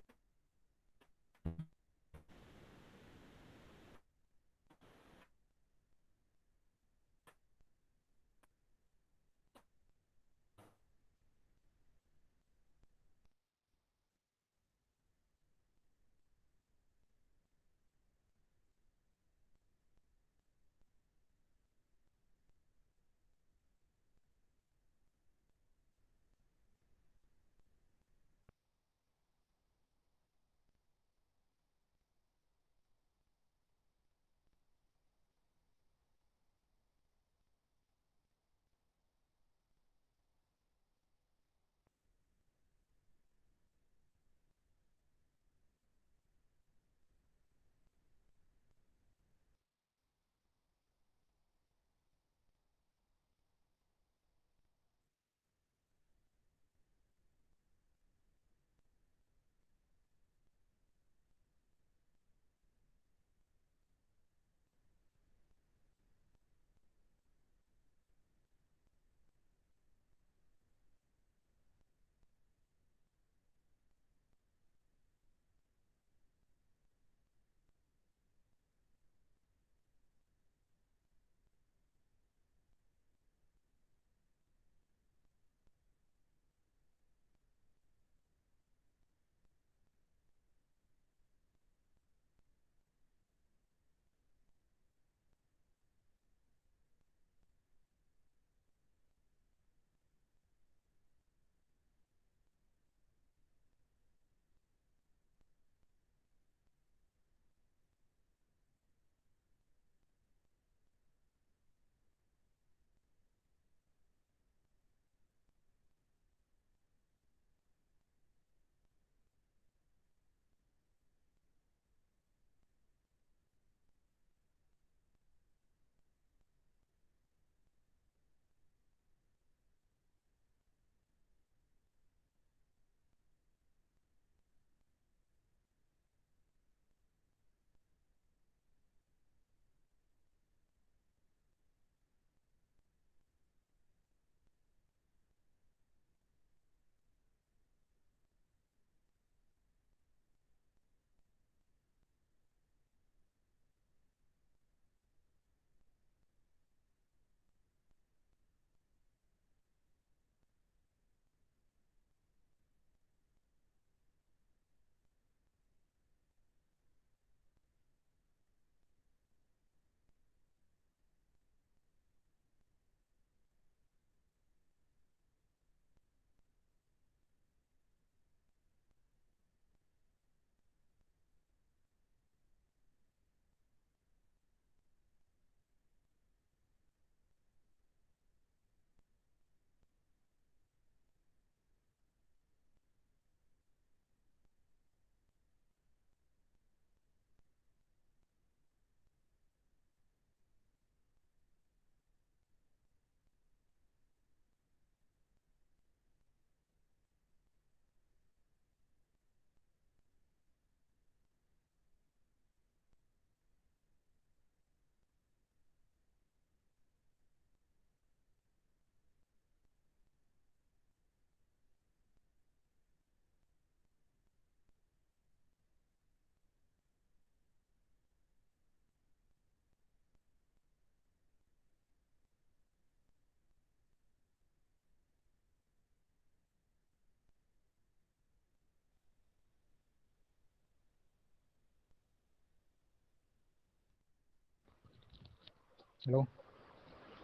Hello.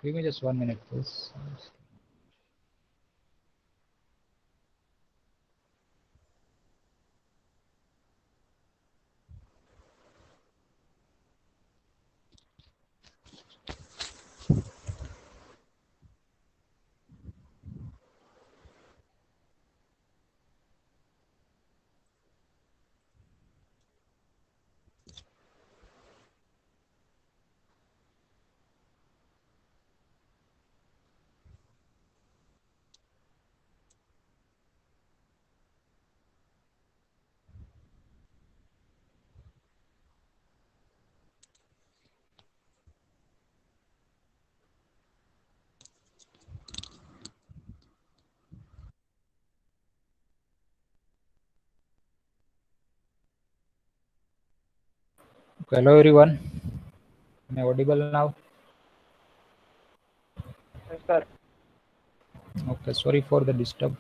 Give me just 1 minute, please. Hello everyone. Am I audible now? Yes, sir. Okay, sorry for the disturb.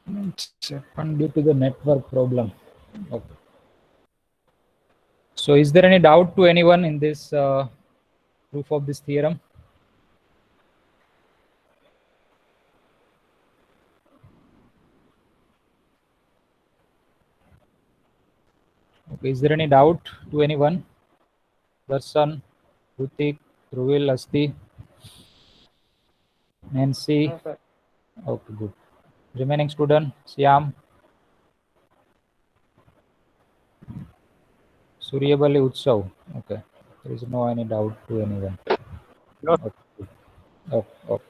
It's happened due to the network problem. Okay. So is there any doubt to anyone in this proof of this theorem? Okay, is there any doubt to anyone? Darshan, Rutik, Ruvil, Asti, Nancy. No, sir. Okay, good. Remaining student, Syam, Suryabali, Utsav. Okay, there is no any doubt to anyone. No. Okay, good. Okay, okay.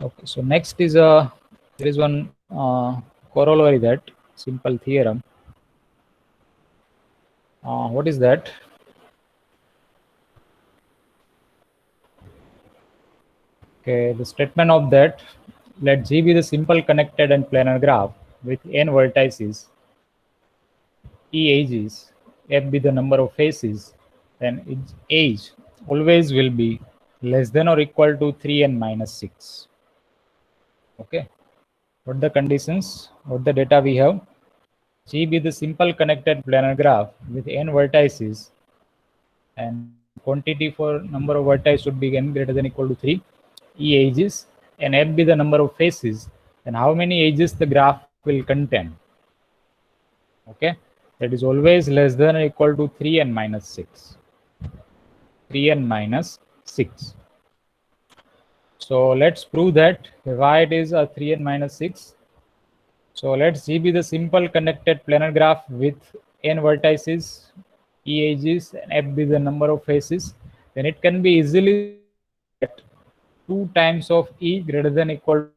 Okay, so next is there is one corollary, that simple theorem. What is that? Okay, the statement of that, let G be the simple connected and planar graph with n vertices, E edges, F be the number of faces, then its age always will be less than or equal to 3n minus 6. Okay, what the conditions, what the data we have? G be the simple connected planar graph with n vertices, and quantity for number of vertices should be n greater than equal to 3, E edges, and F be the number of faces, and how many edges the graph will contain. Okay, that is always less than or equal to 3n minus 6. 3n minus 6. So let's prove that why it is a 3n minus 6. So let's G be the simple connected planar graph with n vertices, E edges, and F be the number of faces. Then it can be easily 2 times of E greater than equal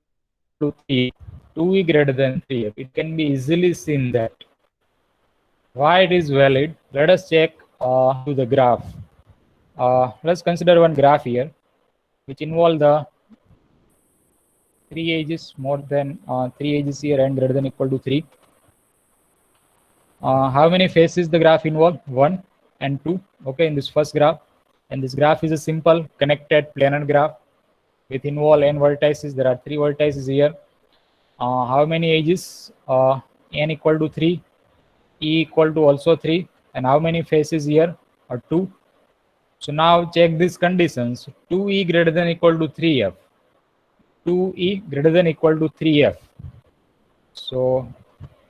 to 3, 2E greater than 3F. It can be easily seen that. Why it is valid? Let us check to the graph. Let's consider one graph here, which involve the 3 edges more than 3 edges here and greater than equal to 3. How many faces the graph involve? 1 and 2. Okay, in this first graph, and this graph is a simple connected planar graph with involve n vertices. There are 3 vertices here. How many edges? N equal to 3, E equal to also 3, and how many faces here? 2. So now check these conditions. 2E greater than equal to 3F. 2E greater than equal to 3F. So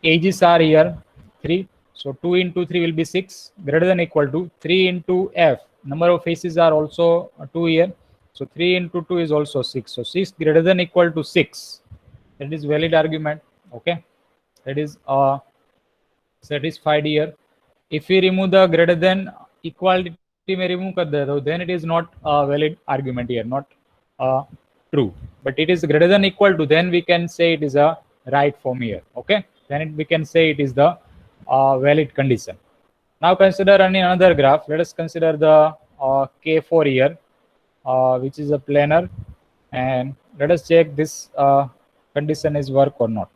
edges are here 3. So 2 into 3 will be 6, greater than equal to 3 into F. Number of faces are also 2 here. So 3 into 2 is also 6. So 6 greater than equal to 6. That is valid argument. Okay, that is satisfied here. If we remove the greater than equality में remove कर देता हूँ, then it is not a valid argument here, not true. But it is greater than equal to, then we can say it is a right form here. Okay, then we can say it is the valid condition. Now consider another graph. Let us consider the K4 here, which is a planar, and let us check this condition is work or not.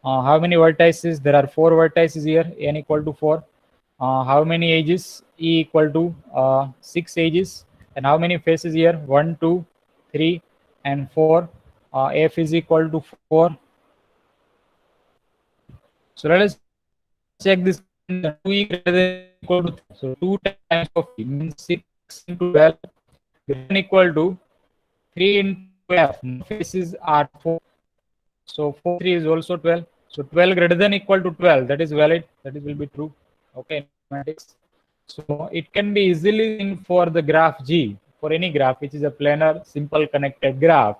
How many vertices? There are 4 vertices here, n equal to 4. How many edges? E equal to 6 edges. And how many faces here? 1, 2, 3, and 4. F is equal to 4. So let us check this. 2E greater than equal to 3. So 2 times of E means 6 into 12 greater than equal to 3 into F. Faces are 4. So 4, 3 is also 12. So 12 greater than equal to 12. That is valid. That is will be true. Okay, mathematics. So it can be easily seen for the graph G, for any graph which is a planar simple connected graph.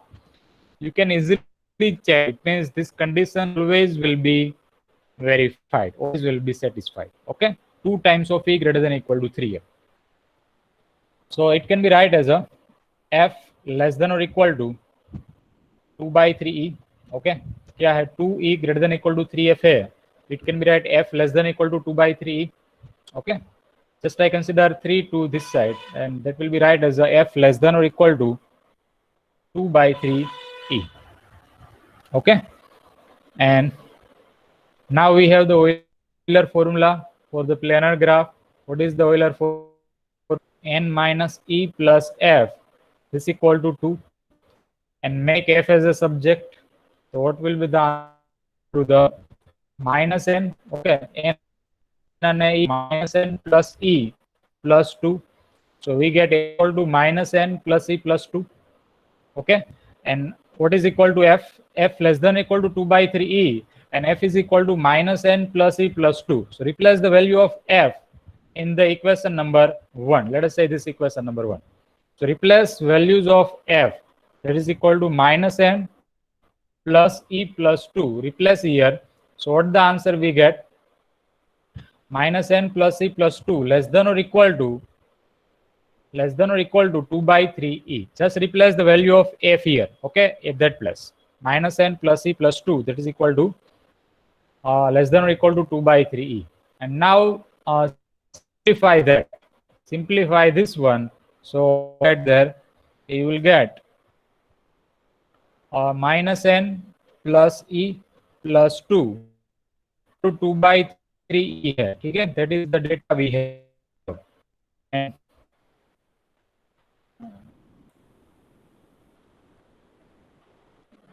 You can easily check. It means this condition always will be verified, always will be satisfied. Okay. 2 times of E greater than or equal to 3F. So it can be write as a F less than or equal to 2 by 3E. Okay, क्या है 2E greater than or equal to 3F है. It can be write F less than or equal to 2 by 3E. Okay, just I consider 3 to this side, and that will be right as a F less than or equal to 2 by 3E. Okay, and now we have the Euler formula for the planar graph. What is the Euler formula? N minus E plus F is equal to 2, and make F as a subject. So what will be the answer to the minus N? Okay, N and E minus N plus E plus 2. So we get equal to minus N plus E plus 2. Okay, and what is equal to F? F less than or equal to 2 by 3E, and F is equal to minus N plus E plus 2. So replace the value of F in the equation number 1. Let us say this equation number 1. So replace values of F, that is equal to minus N plus E plus 2. Replace here. So what the answer we get? Minus N plus E plus 2 less than or equal to 2 by 3E. Just replace the value of F here. Okay, if that plus minus N plus E plus 2, that is equal to less than or equal to 2 by 3E. And now simplify this one. So right there you will get minus N plus E plus 2 to 2 by 3E here. Okay, that is the data we have. And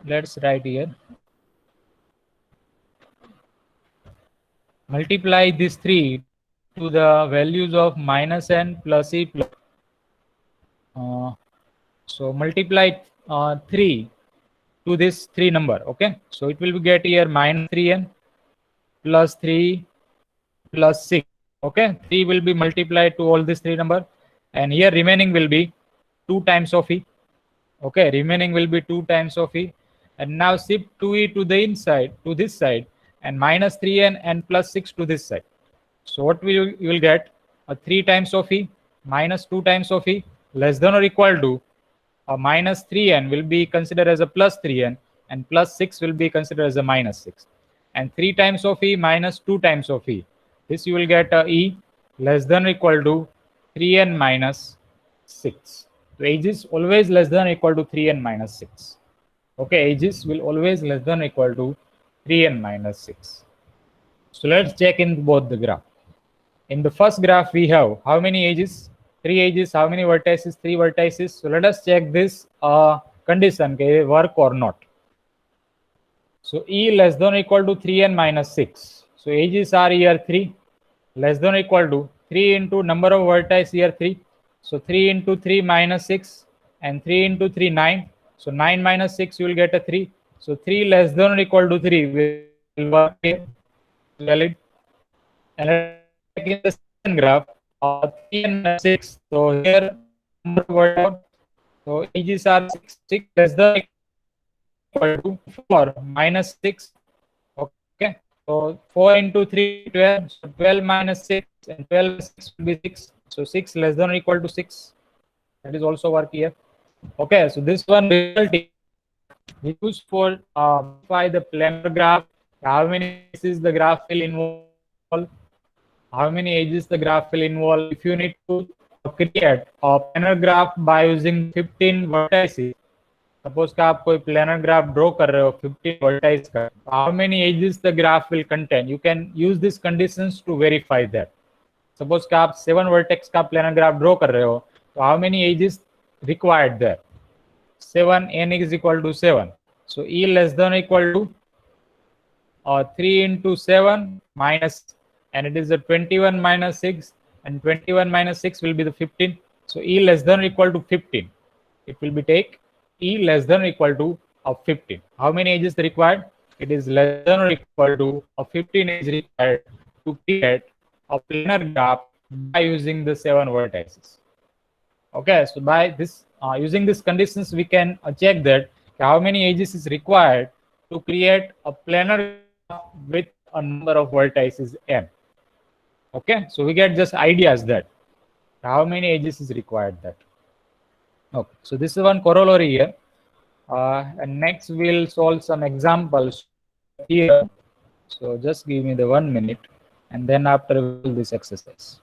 let's write here. Multiply these 3 to the values of minus N plus E plus. So multiply 3 to this 3 number. Okay, so it will get here minus 3N plus 3 plus 6. Okay, 3 will be multiplied to all these 3 number, and here remaining will be 2 times of E. Okay, remaining will be 2 times of E, and now shift 2E to the inside, to this side, and minus 3N and plus 6 to this side. So what you will get? 3 times of E minus 2 times of E less than or equal to minus 3N will be considered as a plus 3N, and plus 6 will be considered as a minus 6. And 3 times of E minus 2 times of E. This you will get E less than or equal to 3N minus 6. So H is always less than or equal to 3N minus 6. Okay, H will always less than or equal to 3N minus 6. So let's check in both the graph. In the first graph we have how many edges? 3 edges. How many vertices? 3 vertices. So let us check this condition, can it work or not. So E less than or equal to 3N minus 6. So edges are here 3, less than or equal to 3 into number of vertices here 3. So 3 into 3 minus 6, and 3 into 3 9. So 9 minus 6 you will get a 3. So 3 less than or equal to 3 will work here. Valid. And let's check in the second graph. 3 and 6. So here so edges are 6 less than equal to 4 minus 6. Okay, so 4 into 3 12. So 12 minus 6, and 12 6 will be 6. So 6 less than or equal to 6. That is also work here. Okay, so this one result we use for by the planar graph. How many edges the graph will involve? How many edges the graph will involve? If you need to create a planar graph by using 15 vertices, suppose कि आप कोई planar graph draw कर रहे हो 15 vertices का, how many edges the graph will contain? You can use these conditions to verify that. Suppose कि आप 7 vertex का planar graph draw कर रहे हो, तो how many edges required there? 7, n is equal to 7. So E less than or equal to 3 into 7 minus, and it is a 21 minus 6, and 21 minus 6 will be the 15. So E less than or equal to 15. It will be take E less than or equal to 15. How many edges required? It is less than or equal to 15 edges required to create a planar graph by using the 7 vertices. Okay, so by this using these conditions we can check that how many edges is required to create a planar graph with a number of vertices n. Okay, so we get just ideas that how many edges is required that. Okay, so this is one corollary here. And next we'll solve some examples here. So just give me the 1 minute, and then after we'll do this exercise.